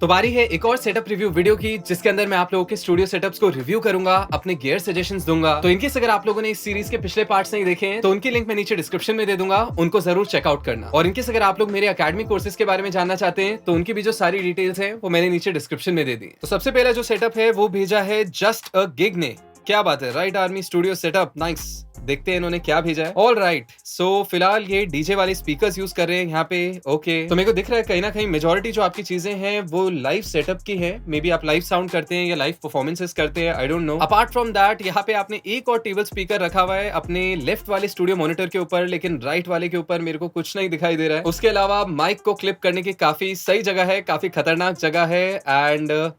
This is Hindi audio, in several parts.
तो बारी है एक और सेटअप रिव्यू वीडियो की, जिसके अंदर मैं आप लोगों के स्टूडियो सेटअप्स को रिव्यू करूंगा, अपने गियर सजेशंस दूंगा। तो इनकेस अगर आप लोगों ने इस सीरीज के पिछले पार्ट्स नहीं देखे हैं तो उनकी लिंक मैं नीचे डिस्क्रिप्शन में दे दूंगा, उनको जरूर चेकआउट करना। और इनकेस अगर आप लोग मेरे अकेडमी कोर्सेज के बारे में जानना चाहते हैं तो उनकी भी जो सारी डिटेल्स है वो मैंने नीचे डिस्क्रिप्शन में दे दी। तो सबसे पहला जो सेटअप है वो भेजा है जस्ट अ गिग ने। क्या बात है, right army studio setup, nice. देखते हैं इन्होंने क्या भेजा है। ऑल राइट, सो फिलहाल ये डीजे वाले स्पीकर्स यूज कर रहे हैं यहाँ पे। ओके, तो मेरे को दिख रहा है कहीं ना कहीं मेजोरिटी जो आपकी चीजें हैं वो लाइव सेटअप की है। मे बी आप लाइव साउंड करते हैं या लाइव परफॉर्मेंसेस करते हैं, I don't know. Apart from that यहाँ पे आपने एक और टेबल स्पीकर रखा हुआ है अपने लेफ्ट वाले स्टूडियो मॉनिटर के ऊपर, लेकिन राइट वाले के ऊपर मेरे को कुछ नहीं दिखाई दे रहा है। उसके अलावा माइक को क्लिप करने की काफी सही जगह है, काफी खतरनाक जगह है। एंड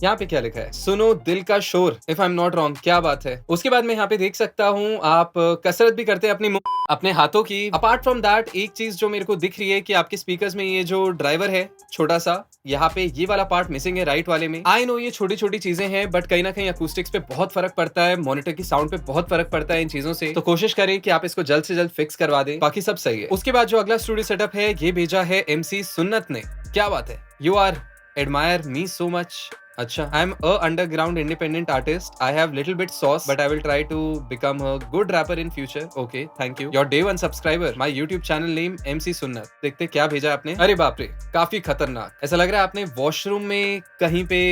यहाँ पे क्या लिखा है, सुनो दिल का शोर, if I am not wrong. क्या बात है। उसके बाद मैं यहाँ पे देख सकता हूँ आप कसरत भी करते हैं अपने हाथों की। अपार्ट फ्रॉम दैट एक चीज जो मेरे को दिख रही है कि आपके स्पीकर्स में ये जो ड्राइवर है छोटा सा, यहाँ पे ये वाला पार्ट मिसिंग है राइट वाले में। आई नो ये छोटी छोटी चीजें हैं, बट कहीं ना कहीं अकूस्टिक्स पे बहुत फर्क पड़ता है, मॉनिटर की साउंड पे बहुत फर्क पड़ता है इन चीजों से। तो कोशिश करें कि आप इसको जल्द से जल्द फिक्स करवा दें, बाकी सब सही है। उसके बाद जो अगला स्टूडियो सेटअप है ये भेजा है MC सुन्नत ने। क्या बात है, you are admire me so much. अच्छा, I am a underground independent artist, I have little bit sauce but I will try to become a good rapper in future. Okay, thank you. Your day 1 subscriber, my YouTube channel name MC Sunnat. देखते क्या भेजा आपने। अरे बाप रे, काफी खतरनाक। ऐसा लग रहा है आपने वॉशरूम में कहीं पे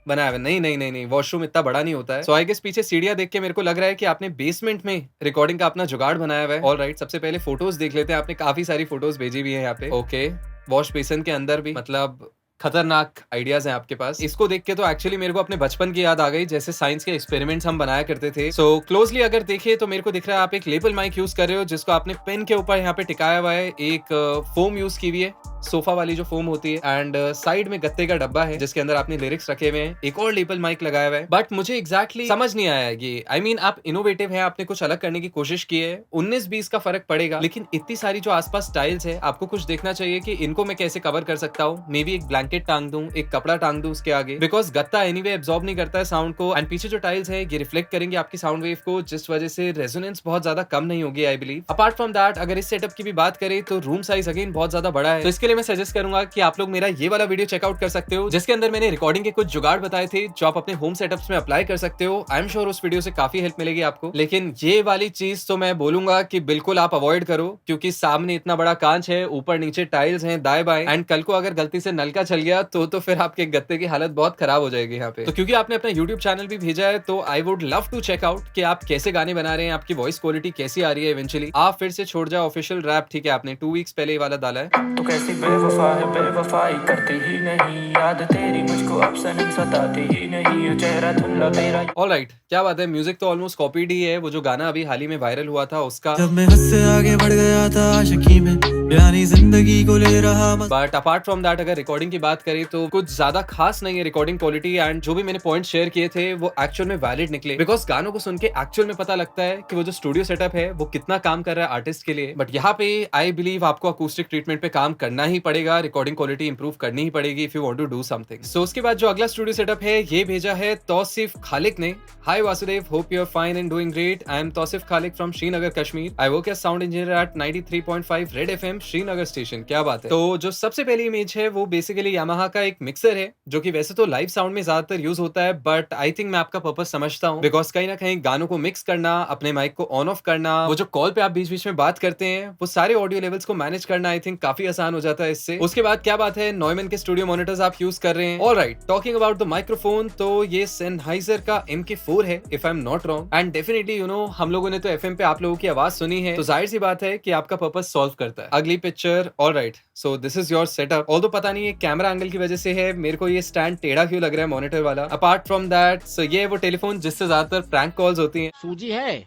बनाया हुआ। नहीं नहीं नहीं नहीं, वॉशरूम इतना बड़ा नहीं होता है। सो आई गेस पीछे सीढ़ियां देख के मेरे को लग रहा है कि आपने बेसमेंट में रिकॉर्डिंग का अपना जुगाड़ बनाया हुआ है। ऑल राइट, सबसे पहले फोटोज देख लेते हैं। आपने काफी सारी फोटोज भेजी हुई है यहाँ पे। ओके, वॉश बेसिन के अंदर भी, मतलब खतरनाक आइडियाज हैं आपके पास। इसको देख के तो एक्चुअली मेरे को अपने बचपन की याद आ गई, जैसे साइंस के एक्सपेरिमेंट्स हम बनाया करते थे। सो क्लोजली अगर देखिए तो मेरे को दिख रहा है आप एक लेपल माइक यूज कर रहे हो, जिसको आपने पेन के ऊपर यहाँ पे टिकाया हुआ है। एक फोम यूज की हुई है, सोफा वाली जो फोम होती है। एंड साइड में गत्ते का डब्बा है जिसके अंदर आपने लिरिक्स रखे हुए हैं। एक और लेपल माइक लगाया हुआ है, बट मुझे एग्जैक्टली समझ नहीं आया ये। आई मीन आप इनोवेटिव है, आपने कुछ अलग करने की कोशिश की है। 19-20 का फर्क पड़ेगा, लेकिन इतनी सारी जो आसपास स्टाइल्स है, आपको कुछ देखना चाहिए कि इनको मैं कैसे कवर कर सकता हूँ। मे बी एक ब्लैंकेट टांग दूं, एक कपड़ा टांग दूं उसके आगे, बिकॉज गत्ता एनीवे एब्जॉर्ब नहीं करता है साउंड को। एंड पीछे जो टाइल्स है ये रिफ्लेक्ट करेंगे आपकी साउंड वेव को, जिस वजह से रेजोनेंस बहुत ज्यादा कम नहीं होगी I believe. Apart from that अगर इस सेटअप की भी बात करें तो रूम साइज अगेन बहुत ज्यादा बड़ा है। तो इसके लिए मैं सजेस्ट करूंगा कि आप लोग मेरा ये वाला वीडियो चेकआउट कर सकते हो, जिसके अंदर मैंने रिकॉर्डिंग के कुछ जुगाड़ बताए थे जो आप अपने होम सेटअप्स में अप्लाई कर सकते हो। आई एम श्योर उस वीडियो से काफी हेल्प मिलेगी आपको। लेकिन ये वाली चीज तो मैं बोलूंगा कि बिल्कुल आप अवॉइड करो, क्योंकि सामने इतना बड़ा कांच है, ऊपर नीचे टाइल्स हैं दाएं बाएं, एंड कल को अगर गलती से नलका चल गया तो फिर आपके गत्ते की हालत बहुत खराब हो जाएगी यहाँ पे। तो क्योंकि आपने अपना YouTube चैनल भी भेजा है तो I would love to check out कि आप कैसे गाने बना रहे हैं, आपकी वॉइस क्वालिटी कैसी आ रही है। इवेंचुअली आप फिर से छोड़ जाओ ऑफिशियल रैप, ठीक है, आपने 2 वीक्स पहले ये वाला डाला है। तो कैसी बेवफा है, बेवफाई करती ही नहीं, याद तेरी मुझको अब सनम सताती ही नहीं, ये चेहरा धुंधला तेरा। ऑलराइट, क्या बात है। म्यूजिक तो ऑलमोस्ट कॉपीड ही है, वो जो गाना अभी हाल ही में वायरल हुआ था उसका। जब मैं हद से आगे बढ़ गया था आशिकी में, यानी जिंदगी को ले रहा। बट अपार्ट फ्रॉम दैट अगर रिकॉर्डिंग की बात करें तो कुछ ज्यादा खास नहीं है रिकॉर्डिंग क्वालिटी। एंड जो भी मैंने पॉइंट शेयर किए थे वो एक्चुअल में वैलिड निकले, बिकॉज गानों को सुन के एक्चुअल में पता लगता है कि वो जो स्टूडियो सेटअप है वो कितना काम कर रहा है आर्टिस्ट के लिए। बट यहाँ पे आई बिलीव आपको अकूस्टिक ट्रीटमेंट पे काम करना ही पड़ेगा, रिकॉर्डिंग क्वालिटी इंप्रूव करनी ही पड़ेगी if you want to do something. So उसके बाद जो अगला स्टूडियो सेटअप है ये भेजा है तौसीफ खालिक ने। Hi Vasudev, hope you are fine and doing great. I am Tauseef Khaliq from Srinagar Kashmir. I work as sound engineer at 93.5 red FM Srinagar station. क्या बात है। तो जो सबसे पहली इमेज है वो बेसिकली यामाहा का एक मिक्सर है, जो कि वैसे तो लाइव साउंड में ज्यादातर यूज होता है, बट आई थिंक मैं आपका पर्पस समझता हूँ, बिकॉज कहीं ना कहीं गानों को मिक्स करना, अपने माइक को ऑन ऑफ करना, वो जो कॉल पे आप बीच बीच में बात करते हैं वो सारे ऑडियो लेवल्स को मैनेज करना आई थिंक काफी आसान हो जाता है इससे। उसके बाद क्या बात है, नॉयमन के स्टूडियो मॉनिटर्स आप यूज कर रहे हैं। Alright, talking about the microphone, तो ये सेनहाइजर का MK4 है if I am not wrong. And definitely you know हम लोगों ने तो FM पे आप लोगों की आवाज सुनी है, तो जाहिर सी बात है कि आपका पर्पस सॉल्व करता है। अगली picture, alright, so this is your setup. Although पता नहीं है कैमरा एंगल की वजह से है, मेरे को ये स्टैंड टेढ़ा क्यों लग रहा है मॉनिटर वाला। अपार्ट फ्रॉम दैट सो ये वो टेलीफोन जिससे ज्यादातर प्रैंक कॉल्स होती हैं। सूजी है?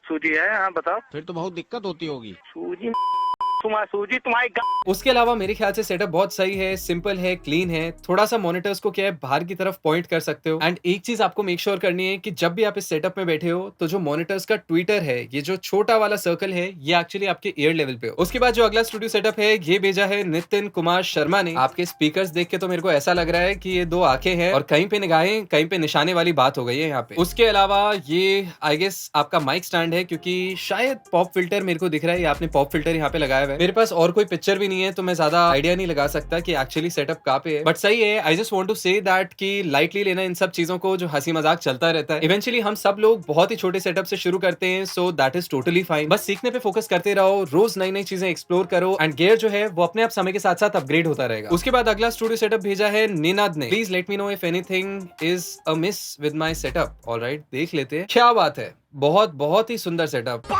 सूजी है, हाँ बताओ। फिर तो बहुत दिक्कत होती होगी। सूजी तुम्हारी उसके अलावा मेरे ख्याल से सेटअप बहुत सही है, सिंपल है, क्लीन है। थोड़ा सा मॉनिटर्स को क्या है बाहर की तरफ पॉइंट कर सकते हो। एंड एक चीज आपको मेक श्योर करनी है कि जब भी आप इस सेटअप में बैठे हो तो जो मॉनिटर्स का ट्विटर है, ये जो छोटा वाला सर्कल है, ये एक्चुअली आपके ईयर लेवल पे हो। उसके बाद जो अगला स्टूडियो सेटअप है ये भेजा है नितिन कुमार शर्मा ने। आपके स्पीकर्स देख के तो मेरे को ऐसा लग रहा है कि ये 2 आंखें हैं और कहीं पे निगाहें, कहीं पे निशाने वाली बात हो गई है यहाँ पे। उसके अलावा ये आई गेस आपका माइक स्टैंड है, क्योंकि शायद पॉप फिल्टर मेरे को दिख रहा है, ये आपने पॉप फिल्टर यहाँ पे लगाया हुआ हुआ है। मेरे पास और कोई पिक्चर भी नहीं है तो मैं ज्यादा आइडिया नहीं लगा सकता कि एक्चुअली सेटअप कहाँ पे है, बट सही है। I just want to say that कि लाइटली लेना इन सब चीजों को जो हंसी मजाक चलता रहता है। इवेंचुअली हम सब लोग बहुत ही छोटे सेटअप से शुरू करते हैं, so that is totally fine. बस सीखने पे फोकस करते रहो, रोज नई नई चीजें एक्सप्लोर करो एंड गियर जो है वो अपने आप समय के साथ साथ अपग्रेड होता रहेगा। उसके बाद अगला स्टूडियो सेटअप भेजा है निनाद ने। Please let me know if anything is a miss with my setup. Alright, देख लेते हैं क्या बात है। बहुत ही सुंदर सेटअप।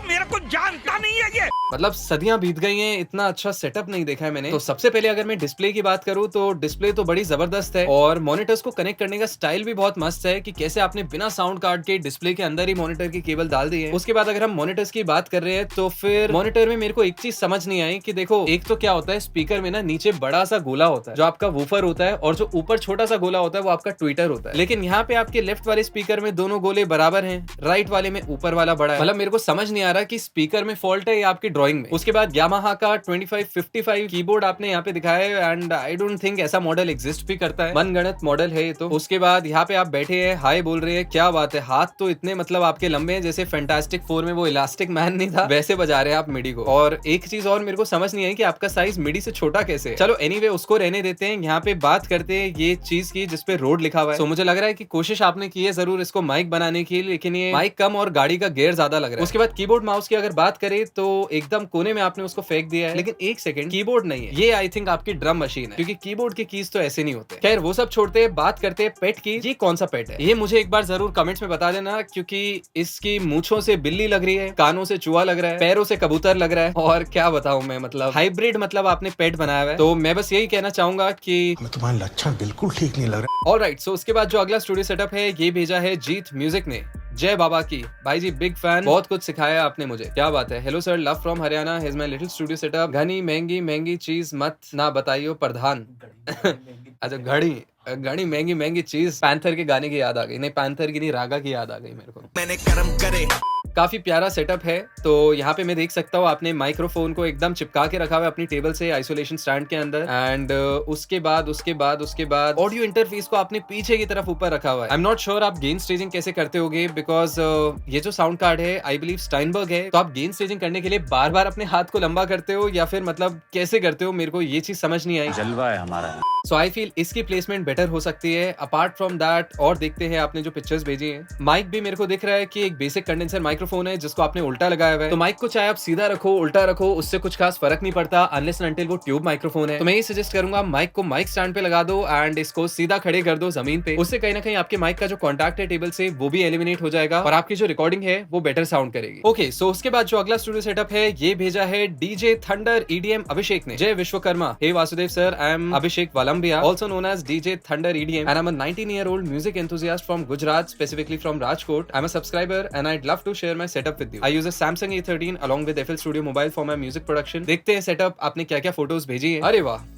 मेरे को जानता नहीं है ये। मतलब सदियां बीत गई हैं, इतना अच्छा सेटअप नहीं देखा है मैंने। तो सबसे पहले अगर मैं डिस्प्ले की बात करूं तो डिस्प्ले तो बड़ी जबरदस्त है और मॉनिटर्स को कनेक्ट करने का स्टाइल भी बहुत मस्त है कि कैसे आपने बिना साउंड कार्ड के डिस्प्ले के अंदर ही मॉनिटर की केबल डाल दी है। उसके बाद अगर हम मॉनिटर्स की बात कर रहे हैं तो फिर मॉनिटर में मेरे को एक चीज समझ नहीं आई कि देखो, एक तो क्या होता है स्पीकर में ना नीचे बड़ा सा गोला होता है जो आपका वूफर होता है और जो ऊपर छोटा सा गोला होता है वो आपका ट्विटर होता है। लेकिन यहाँ पे आपके लेफ्ट वाले स्पीकर में दोनों गोले बराबर हैं, राइट वाले में ऊपर वाला बड़ा है। मतलब मेरे को समझ नहीं आ रहा कि स्पीकर में फॉल्ट है या आपकी ड्राइंग में। उसके बाद यामाहा का 2555 कीबोर्ड आपने यहाँ पे दिखाया है एंड आई डोंट थिंक ऐसा मॉडल एग्जिस्ट भी करता है, मनगढ़ंत मॉडल है ये तो। उसके बाद यहाँ पे आप बैठे हैं, हाय बोल रहे हैं, क्या बात है। हाथ तो इतने मतलब आपके लंबे हैं जैसे फैंटास्टिक 4 में वो इलास्टिक मैन नहीं था वैसे बजा रहे हैं आप मिडी को। और एक चीज और मेरे को समझ नहीं आई कि आपका साइज मिडी से छोटा कैसे है। चलो एनीवे उसको रहने देते हैं। यहाँ पे बात करते हैं ये चीज की जिसपे रोड लिखा हुआ है। तो मुझे लग रहा है कि कोशिश आपने की है जरूर इसको माइक बनाने की, लेकिन ये माइक कम और गाड़ी का गियर ज्यादा लग रहा है। उसके बाद कीबोर्ड माउस की अगर बात करें तो एकदम कोने में आपने उसको फेंक दिया है, लेकिन एक सेकंड, कीबोर्ड नहीं है ये, आई थिंक आपकी ड्रम मशीन है क्योंकि कीबोर्ड के कीज तो ऐसे नहीं होते। खैर वो सब छोड़ते हैं, बात करते हैं पेट की। ये कौन सा पेट है ये मुझे एक बार जरूर कमेंट्स में बता देना, क्योंकि इसकी मूंछों से बिल्ली लग रही है, कानों से चूहा लग रहा है, पैरों से कबूतर लग रहा है और क्या बताऊं मैं, मतलब हाइब्रिड मतलब आपने पेट बनाया हुआ है। तो मैं बस यही कहना चाहूंगा कि तुम्हारे लक्षण बिल्कुल ठीक नहीं लग रहा। ऑलराइट, सो उसके बाद जो अगला स्टूडियो सेटअप है ये भेजा है जीत म्यूजिक ने। जय बाबा की भाई जी, बिग फैन, बहुत कुछ सिखाया आपने मुझे, क्या बात है। Hello sir, love from Haryana, his my little studio setup. घनी महंगी चीज मत ना बताइयो प्रधान। अच्छा, घड़ी महंगी चीज। पैंथर के गाने की याद आ गई, नहीं पैंथर की नहीं, रागा की याद आ गई मेरे को। मैंने कर्म करे। काफी प्यारा सेटअप है। तो यहाँ पे मैं देख सकता हूँ आपने माइक्रोफोन को एकदम चिपका के रखा हुआ है अपनी टेबल से आइसोलेशन स्टैंड के अंदर एंड उसके बाद ऑडियो इंटरफेस को आपने पीछे की तरफ ऊपर रखा हुआ है। आई एम नॉट श्योर आप गेन स्टेजिंग कैसे करते होगे बिकॉज ये जो साउंड कार्ड है आई बिलीव स्टाइनबर्ग है। तो आप गेन स्टेजिंग करने के लिए बार बार अपने हाथ को लंबा करते हो या फिर मतलब कैसे करते हो, मेरे को ये चीज समझ नहीं आई। जलवा है हमारा। सो आई फील इसकी प्लेसमेंट बेटर हो सकती है। अपार्ट फ्रॉम दैट और देखते हैं आपने जो पिक्चर्स भेजी हैं। माइक भी मेरे को दिख रहा है कि एक बेसिक कंडेंसर माइक्रोफोन है जिसको आपने उल्टा लगाया हुआ है। तो माइक को चाहे आप सीधा रखो उल्टा रखो उससे कुछ खास फर्क नहीं पड़ता अनलेस एंड अनटिल वो ट्यूब माइक्रोफोन है। तो मैं ये सजेस्ट करूंगा माइक को माइक स्टैंड पे लगा दो एंड इसको सीधा खड़े कर दो जमीन पे। उससे कहीं ना कहीं आपके माइक का जो कॉन्टैक्ट है टेबल से वो भी एलिमिनेट हो जाएगा और आपकी जो रिकॉर्डिंग है वो बेटर साउंड करेगी। ओके, सो उसके बाद जो अगला स्टूडियो सेटअप है ये भेजा है डीजे थंडर EDM अभिषेक ने। जय Vishwakarma. Hey Vasudev sir, I am Abhishek Walambia, also known as DJ Thunder EDM, and I'm a 19-year-old music enthusiast from Gujarat, specifically from Rajkot. I'm a subscriber and I'd love to share my setup with you. I use a Samsung A13 along with FL Studio Mobile for my music production. देखते हैं सेटअप आपने क्या क्या फोटोज भेजी है। अरे वाह,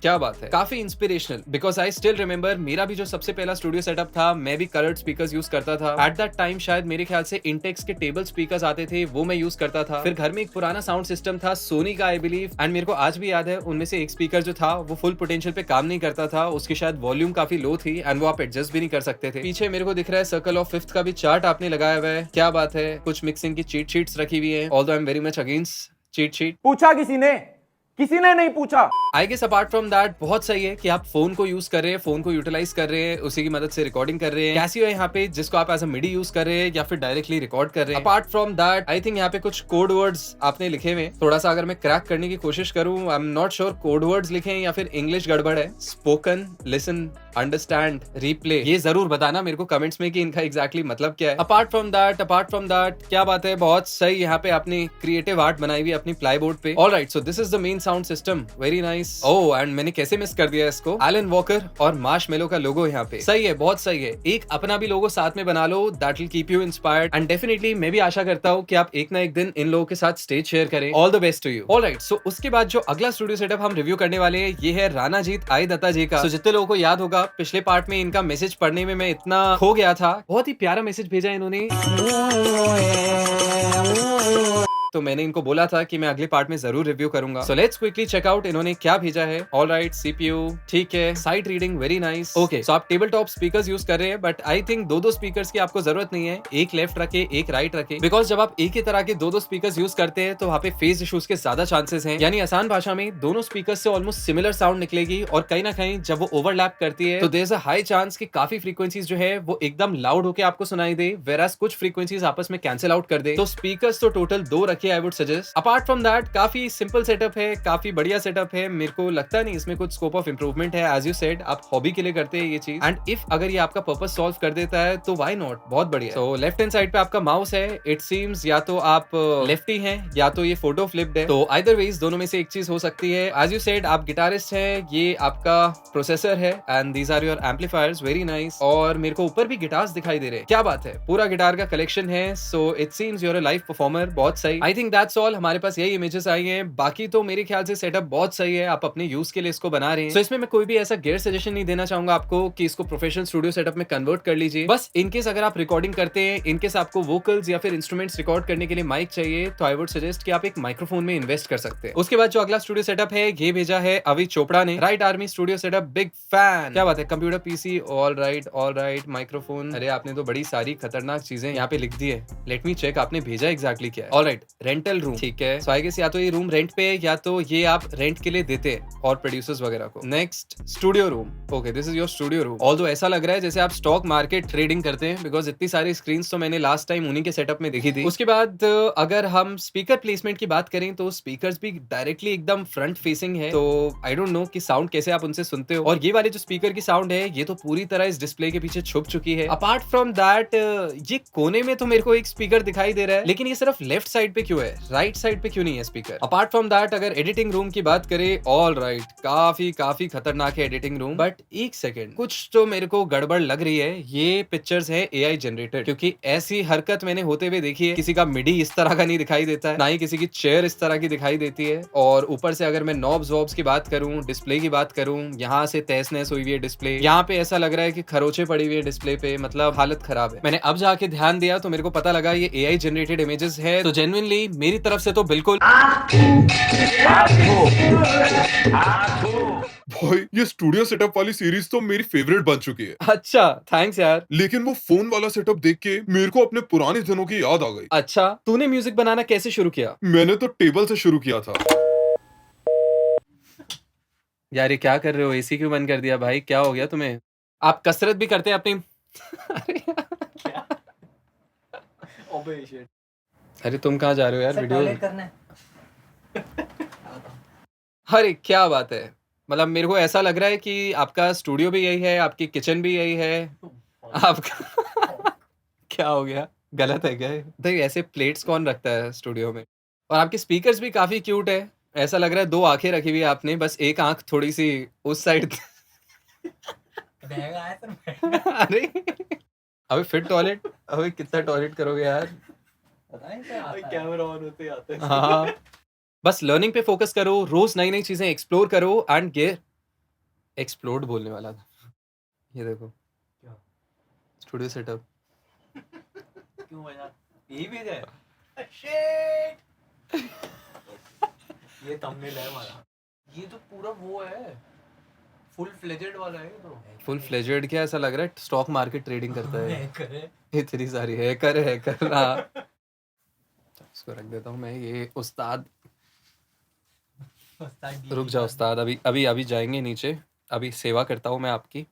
क्या बात है, काफी inspirational. Because I still remember मेरा भी जो सबसे पहला स्टूडियो सेटअप था मैं भी कलर्ड स्पीकर्स यूज करता था। एट दैट टाइम शायद मेरे ख्याल से इंटेक्स के टेबल स्पीकर्स आते थे वो मैं यूज करता था। फिर घर में एक पुराना साउंड सिस्टम था सोनी का आई बिलीव एंड मेरे को आज भी याद है उनमें से एक स्पीकर जो था वो फुल पोटेंशियल पे काम नहीं करता था, उसकी शायद वॉल्यूम काफी लो थी एंड वो आप एडजस्ट भी नहीं कर सकते थे। पीछे मेरे को दिख रहा है सर्कल ऑफ फिफ्थ का भी चार्ट आपने लगाया हुआ है, क्या बात है। कुछ मिक्सिंग की चीट शीट्स रखी हुई है, although I am very much against cheat sheet. पूछा किसी ने नहीं पूछा। I guess apart from that बहुत सही है कि आप फोन को यूज कर रहे हैं, फोन को यूटिलाइज कर रहे हैं, उसी की मदद से रिकॉर्डिंग कर रहे हैं। कैसियो है यहाँ पे जिसको आप एज अ मिडी यूज कर रहे हैं या फिर डायरेक्टली रिकॉर्ड कर रहे हैं। Apart from that I think यहाँ पे कुछ कोड वर्ड्स आपने लिखे हुए। थोड़ा सा अगर मैं क्रैक करने की कोशिश करूँ, I am not sure code words लिखे हैं या फिर इंग्लिश गड़बड़ है। स्पोकन, लिसन, अंडरस्टैंड, रिप्ले, ये जरूर बताना मेरे को कमेंट्स में कि इनका एग्जैक्टली मतलब क्या है। अपार्ट फ्रॉम दैट क्या बात है, बहुत सही यहाँ पे आपने क्रिएटिव आर्ट बनाई हुई अपनी प्लाईबोर्ड पे। Alright, so this is the main sound system, very nice. Oh, and मैंने कैसे मिस कर दिया इसको, एलन वॉकर और मार्शमेलो का लोगो यहाँ पे। सही है, बहुत सही है। एक अपना भी लोगो साथ में बना लो, that will keep you inspired and definitely मैं भी आशा करता हूँ कि आप एक ना एक दिन इन लोगों के साथ स्टेज शेयर करें। All the best to you. Alright, so उसके बाद जो अगला स्टूडियो सेटअप हम रिव्यू करने वाले हैं ये है रानाजीत आई दत्ता जी का। जितने लोगों को याद होगा पिछले पार्ट में इनका मैसेज पढ़ने में मैं इतना खो गया था, बहुत ही प्यारा मैसेज भेजा इन्होंने। तो मैंने इनको बोला था कि मैं अगले पार्ट में जरूर रिव्यू करूंगा। So let's quickly check out इन्होंने क्या भेजा है। ऑलराइट, CPU ठीक है, sight reading very nice. Okay, so आप टेबल टॉप स्पीकर्स यूज कर रहे हैं, बट आई थिंक दो स्पीकर्स की आपको जरूरत नहीं है, एक लेफ्ट रखे एक राइट रखे, बिकॉज जब आप एक ही तरह के दो स्पीकर्स यूज करते हैं तो वहाँ पे फेज इश्यूज के ज्यादा चांसेस हैं। यानी आसान भाषा में दोनों स्पीकर्स से ऑलमोस्ट सिमिलर साउंड निकलेगी और कहीं ना कहीं जब वो ओवरलैप करती है तो there is a high chance कि काफी फ्रीक्वेंसीज जो है वो एकदम लाउड होकर आपको सुनाई दे, वेरास कुछ फ्रीक्वेंसीज आपस में कैंसिल आउट कर दे। तो स्पीकर्स तो टोटल 2 रखे I would suggest. Apart from that काफी सिंपल सेटअप है, काफी बढ़िया सेटअप है, मेरे को लगता नहीं इसमें कुछ स्कोप ऑफ इंप्रूवमेंट है। एज यू सेड आप हॉबी के लिए करते हैं ये चीज, एंड इफ अगर ये आपका पर्पस सॉल्व कर देता है तो व्हाई नॉट, बहुत बढ़िया। तो लेफ्ट हैंड साइड पे आपका माउस है, इट सीम्स या तो आप लेफ्टी हैं या तो ये फोटो फ्लिप्ड है, तो आइदर वेज दोनों में से एक चीज हो सकती है। एज यू सेड आप गिटारिस्ट हैं, ये आपका प्रोसेसर है and these are your amplifiers, very nice. और मेरे को ऊपर भी गिटार्स दिखाई दे रहे हैं, क्या बात है, पूरा गिटार का कलेक्शन है। So it seems you're a live performer, बहुत सही। आई थिंक दैट्स ऑल, हमारे पास यही इमेजेस आई हैं, बाकी तो मेरे ख्याल से सेटअप बहुत सही है, आप अपने यूज के लिए इसको बना रहे हैं। तो इसमें मैं कोई भी ऐसा गियर सजेशन नहीं देना चाहूंगा आपको कि इसको प्रोफेशनल स्टूडियो सेटअप में कन्वर्ट कर लीजिए। बस इनकेस अगर आप रिकॉर्डिंग करते हैं, इनकेस आपको वोकल्स या फिर इंस्ट्रूमेंट्स रिकॉर्ड करने के लिए माइक चाहिए, तो आई वुड सजेस्ट कि आप एक माइक्रोफोन में इन्वेस्ट कर सकते हैं। उसके बाद जो अगला स्टूडियो सेटअप है ये भेजा है अभी चोपड़ा ने, right army studio setup, big fan, क्या बात है। Computer PC, all right, microphone, अरे आपने तो बड़ी सारी खतरनाक चीजें यहाँ पे लिख दी है। लेट मी चेक आपने भेजा एग्जैक्टली क्या है। ऑल राइट, रेंटल रूम, ठीक है। सो आई गेस या तो ये रूम रेंट पे या तो ये आप रेंट के लिए देते हैं और प्रोड्यूसर्स वगैरह को। Next studio room, okay this is your studio room. Although ऐसा लग रहा है जैसे आप स्टॉक मार्केट ट्रेडिंग करते हैं, बिकॉज इतनी सारी स्क्रीन तो मैंने लास्ट टाइम उन्हीं के सेटअप में देखी थी। उसके बाद अगर हम स्पीकर प्लेसमेंट की बात करें तो स्पीकर्स भी डायरेक्टली एकदम फ्रंट फेसिंग है, तो आई डोंट नो कि साउंड कैसे आप उनसे सुनते हो। और ये वाले जो स्पीकर की साउंड है ये तो पूरी तरह इस डिस्प्ले के पीछे छुप चुकी है। अपार्ट फ्रॉम दैट ये कोने में तो मेरे को एक स्पीकर दिखाई दे रहा है, लेकिन ये सिर्फ लेफ्ट साइड पे क्यों है, राइट साइड पे क्यों नहीं है स्पीकर। अपार्ट फ्रॉम दैट अगर एडिटिंग रूम की बात करें, ऑल राइट, काफी खतरनाक है एडिटिंग रूम, बट एक सेकेंड, कुछ तो मेरे को गड़बड़ लग रही है। ये पिक्चर्स है AI जनरेटेड, क्योंकि ऐसी हरकत मैंने होते हुए देखी है। किसी का मिडी इस तरह का नहीं दिखाई देता है, ना ही किसी की चेयर इस तरह की दिखाई देती है। और ऊपर से अगर मैं नॉब्स वॉब्स की बात करूं, डिस्प्ले की बात करूं, यहाँ से तहस नहस हुई हुई है डिस्प्ले, यहाँ पे ऐसा लग रहा है कि खरोचे पड़ी हुई है डिस्प्ले पे, मतलब हालत खराब है। मैंने अब जाके ध्यान दिया तो मेरे को पता लगा ये AI जनरेटेड इमेजेस है, तो जेन्युइनली मेरी तरफ से तो बिल्कुल भाई ये स्टूडियो सेटअप वाली सीरीज तो मेरी फेवरेट बन चुकी है। अच्छा, थैंक्स यार। लेकिन वो फोन वाला सेटअप देख के मेरे को अपने पुराने दिनों की याद आ गई। अच्छा, तूने म्यूजिक बनाना कैसे शुरू किया? मैंने तो टेबल से शुरू किया था। यार ये क्या कर रहे हो, AC क्यों बंद कर दिया भाई, क्या हो गया तुम्हें? आप कसरत भी करते हैं अपनी अरे तुम कहाँ जा रहे हो यार, वीडियो अरे क्या बात है, मतलब मेरे को ऐसा लग रहा है कि आपका स्टूडियो भी यही है, आपकी किचन भी यही है, आपका क्या हो गया, गलत है क्या? भाई ऐसे प्लेट्स कौन रखता है स्टूडियो में? और आपके स्पीकर्स भी काफी क्यूट है, ऐसा लग रहा है 2 आंखें रखी हुई है आपने, बस एक आंख थोड़ी सी उस साइड अरे अबे फिर टॉयलेट, अबे कितना टॉयलेट करोगे यार, कैमरा ऑन होते आते हैं। हाँ बस लर्निंग पे फोकस करो, रोज नई नई चीजें एक्सप्लोर करो एंड गेट एक्सप्लोड बोलने वाला था। ये देखो स्टूडियो सेटअप, क्यों मजा यही भेजा है? शिट ये थंबनेल है हमारा, ये तो पूरा वो है, फुल फ्लेजेड वाला है तो। फुल फ्लेजेड क्या, ऐसा लग रहा है स्टॉक मार्केट ट्रेडिंग करता है। करे इतनी सारी हैकर हाँ। इसको रख देता हूँ मैं, ये उस्ताद, रुक जाओ उस्ताद, अभी जाएंगे नीचे, अभी सेवा करता हूँ मैं आपकी,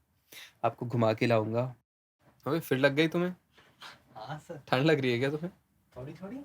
आपको घुमा के लाऊंगा। अबे फिर लग गई तुम्हें? हाँ सर, ठंड लग रही है क्या तुम्हें? थोड़ी थोड़ी